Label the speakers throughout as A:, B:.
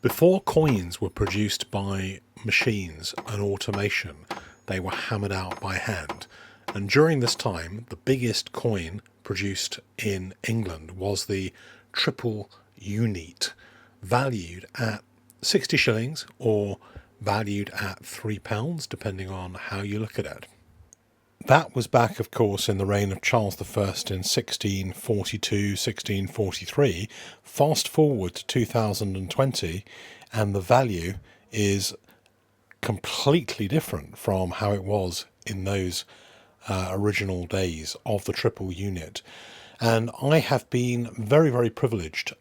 A: Before coins were produced by machines and automation, they were hammered out by hand. And during this time, the biggest coin produced in England was the triple unit, valued at 60 shillings or valued at £3, depending on how you look at it. That was back, of course, in the reign of Charles I in 1642, 1643. Fast forward to 2020, and the value is completely different from how it was in those original days of the triple unit. And I have been very, very privileged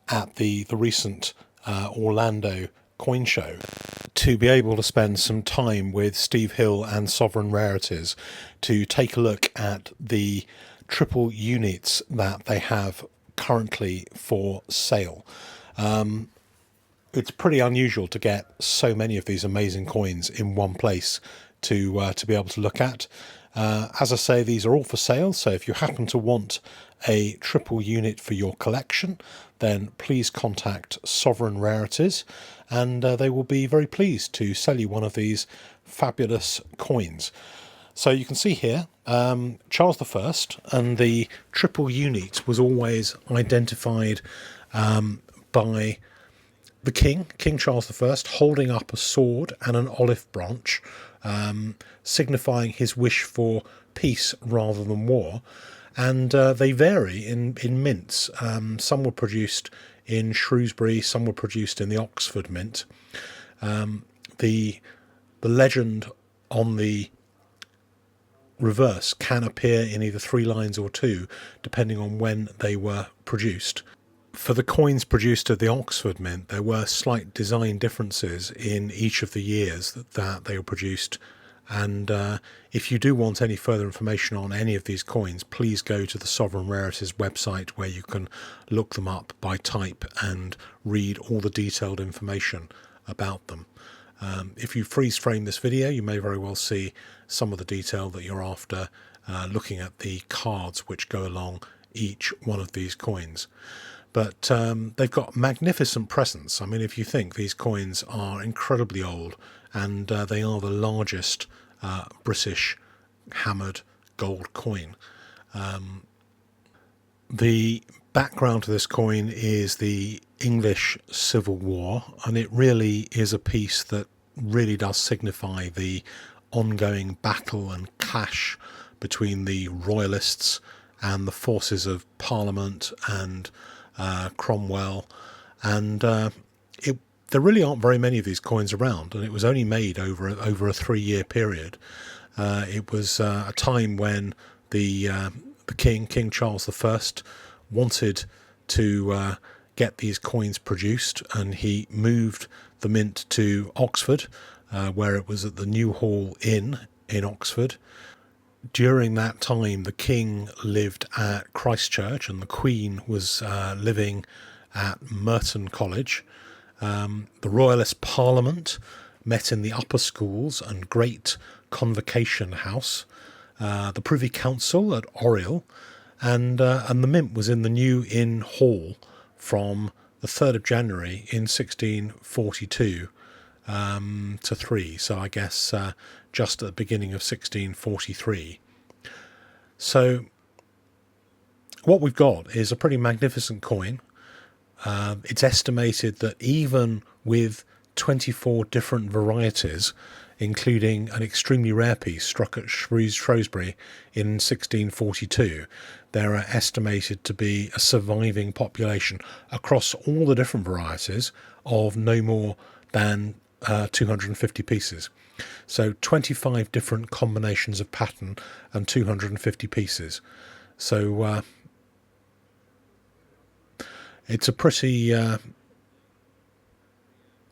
A: at the recent Orlando coin show to be able to spend some time with Steve Hill and Sovereign Rarities to take a look at the triple units that they have currently for sale. It's pretty unusual to get so many of these amazing coins in one place to be able to look at. As I say, these are all for sale, so if you happen to want a triple unit for your collection, then please contact Sovereign Rarities, and they will be very pleased to sell you one of these fabulous coins. So you can see here, Charles I, and the triple unit was always identified by the King Charles I, holding up a sword and an olive branch, signifying his wish for peace rather than war. And they vary in mints. Some were produced in Shrewsbury, some were produced in the Oxford Mint. The legend on the reverse can appear in either 3 lines or 2, depending on when they were produced. For the coins produced at the Oxford Mint, there were slight design differences in each of the years that they were produced. And if you do want any further information on any of these coins, please go to the Sovereign Rarities website, where you can look them up by type and read all the detailed information about them. If you freeze frame this video, you may very well see some of the detail that you're after, looking at the cards which go along each one of these coins. But they've got magnificent presence. I mean, if you think these coins are incredibly old, and they are the largest British hammered gold coin. The background to this coin is the English Civil War, and it really is a piece that really does signify the ongoing battle and clash between the royalists and the forces of Parliament and Cromwell. And there really aren't very many of these coins around, and it was only made over a 3-year period. It was a time when the King Charles I, wanted to get these coins produced, and he moved the mint to Oxford, where it was at the New Hall Inn in Oxford. During that time, the King lived at Christchurch, and the Queen was living at Merton College. The Royalist Parliament met in the upper schools and Great Convocation House, the Privy Council at Oriel, and the Mint was in the New Inn Hall from the 3rd of January in 1642 to 3, so I guess just at the beginning of 1643. So what we've got is a pretty magnificent coin. It's estimated that even with 24 different varieties, including an extremely rare piece struck at Shrewsbury in 1642, there are estimated to be a surviving population across all the different varieties of no more than 250 pieces. So 25 different combinations of pattern and 250 pieces. So it's a pretty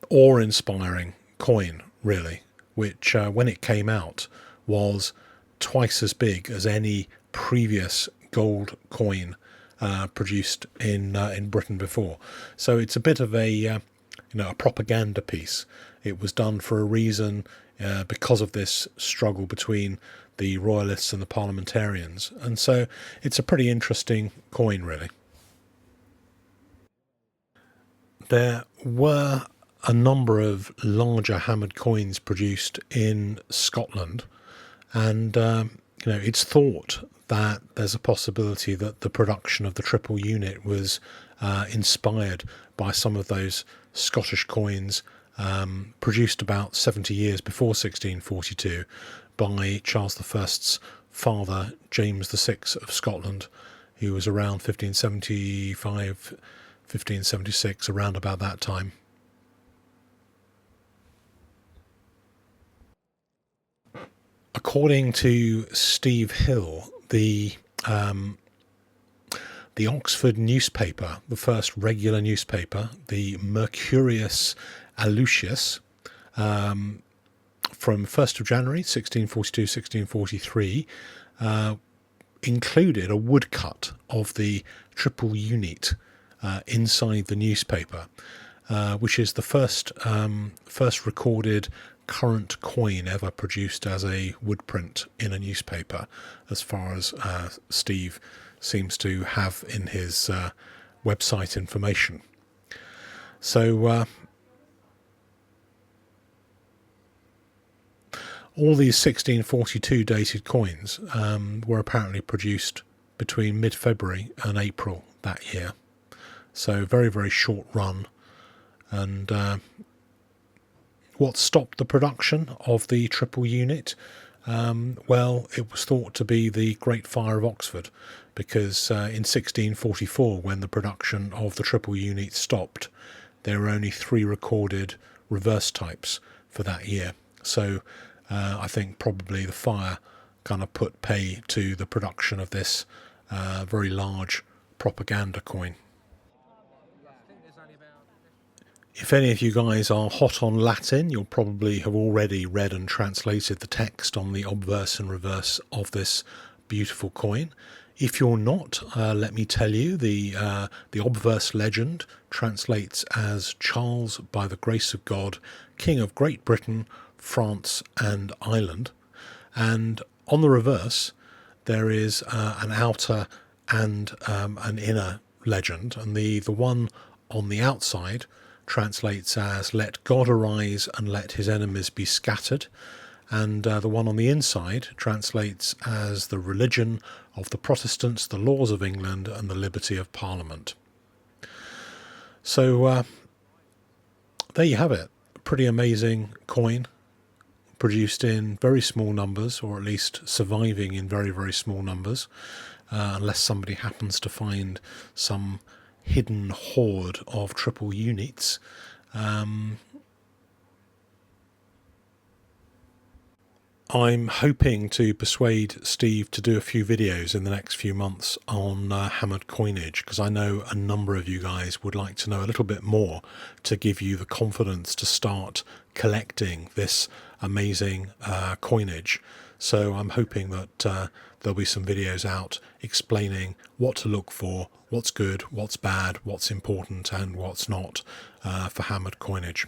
A: awe-inspiring coin, really, which when it came out was twice as big as any previous gold coin produced in Britain before. So it's a bit of a a propaganda piece. It was done for a reason, because of this struggle between the royalists and the parliamentarians, and so it's a pretty interesting coin, really. There were a number of larger hammered coins produced in Scotland, and it's thought that there's a possibility that the production of the triple unit was inspired by some of those Scottish coins produced about 70 years before 1642 by Charles I's father, James VI of Scotland, who was around 1575, 1576, around about that time. According to Steve Hill, the Oxford newspaper, the first regular newspaper, the Mercurius Alucius, from 1st of January 1642-1643, included a woodcut of the triple unit inside the newspaper, which is the first recorded current coin ever produced as a wood print in a newspaper, as far as Steve seems to have in his website information. So all these 1642 dated coins were apparently produced between mid-February and April that year. So very, very short run. And what stopped the production of the triple unit? Well, it was thought to be the Great Fire of Oxford, because in 1644, when the production of the triple unit stopped, there were only 3 recorded reverse types for that year. So I think probably the fire kind of put pay to the production of this very large propaganda coin. If any of you guys are hot on Latin, you'll probably have already read and translated the text on the obverse and reverse of this beautiful coin. If you're not, let me tell you, the obverse legend translates as Charles, by the grace of God, King of Great Britain, France and Ireland. And on the reverse, there is an outer and an inner legend. And the one on the outside translates as "Let God arise and let his enemies be scattered," and the one on the inside translates as "The religion of the Protestants, the laws of England, and the liberty of Parliament." So there you have it. A pretty amazing coin, produced in very small numbers, or at least surviving in very, very small numbers, unless somebody happens to find some hidden hoard of triple units. I'm hoping to persuade Steve to do a few videos in the next few months on hammered coinage, because I know a number of you guys would like to know a little bit more to give you the confidence to start collecting this amazing coinage. So I'm hoping that there'll be some videos out explaining what to look for, what's good, what's bad, what's important and what's not for hammered coinage.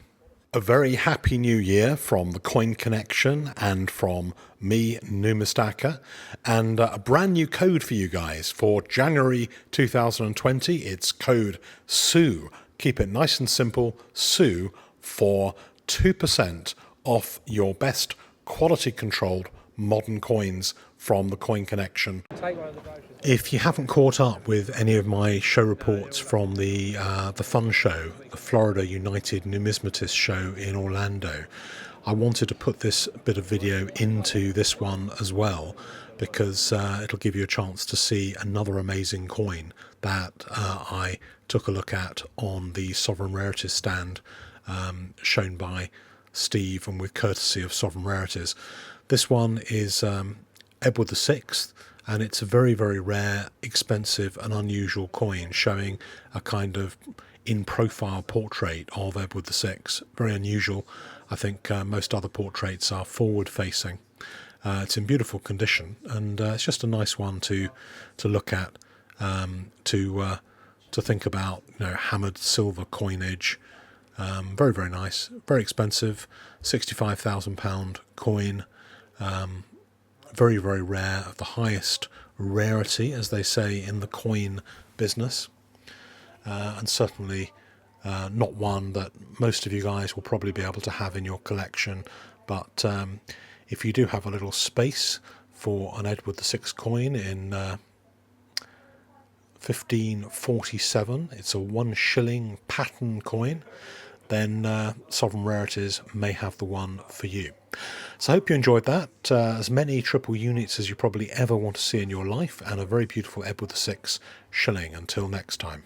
A: A very happy new year from the Coin Connection and from me, Numistaka, and a brand new code for you guys for January 2020. It's code SUE. Keep it nice and simple, SUE, for 2% off your best quality controlled modern coins from the Coin Connection. If you haven't caught up with any of my show reports from the fun show, the Florida United Numismatist show in Orlando, I wanted to put this bit of video into this one as well, because it'll give you a chance to see another amazing coin that I took a look at on the Sovereign Rarities stand shown by Steve and with courtesy of Sovereign Rarities. This one is Edward VI, and it's a very, very rare, expensive and unusual coin showing a kind of in-profile portrait of Edward VI. Very unusual. I think most other portraits are forward-facing. It's in beautiful condition, and it's just a nice one to look at, to think about, hammered silver coinage. Very, very nice, very expensive, £65,000 coin. Very, very rare, of the highest rarity, as they say in the coin business, and certainly Not one that most of you guys will probably be able to have in your collection, but if you do have a little space for an Edward VI coin in 1547, it's a 1 shilling pattern coin, then Sovereign Rarities may have the one for you. So I hope you enjoyed that. As many triple units as you probably ever want to see in your life, and a very beautiful Edward VI shilling. Until next time.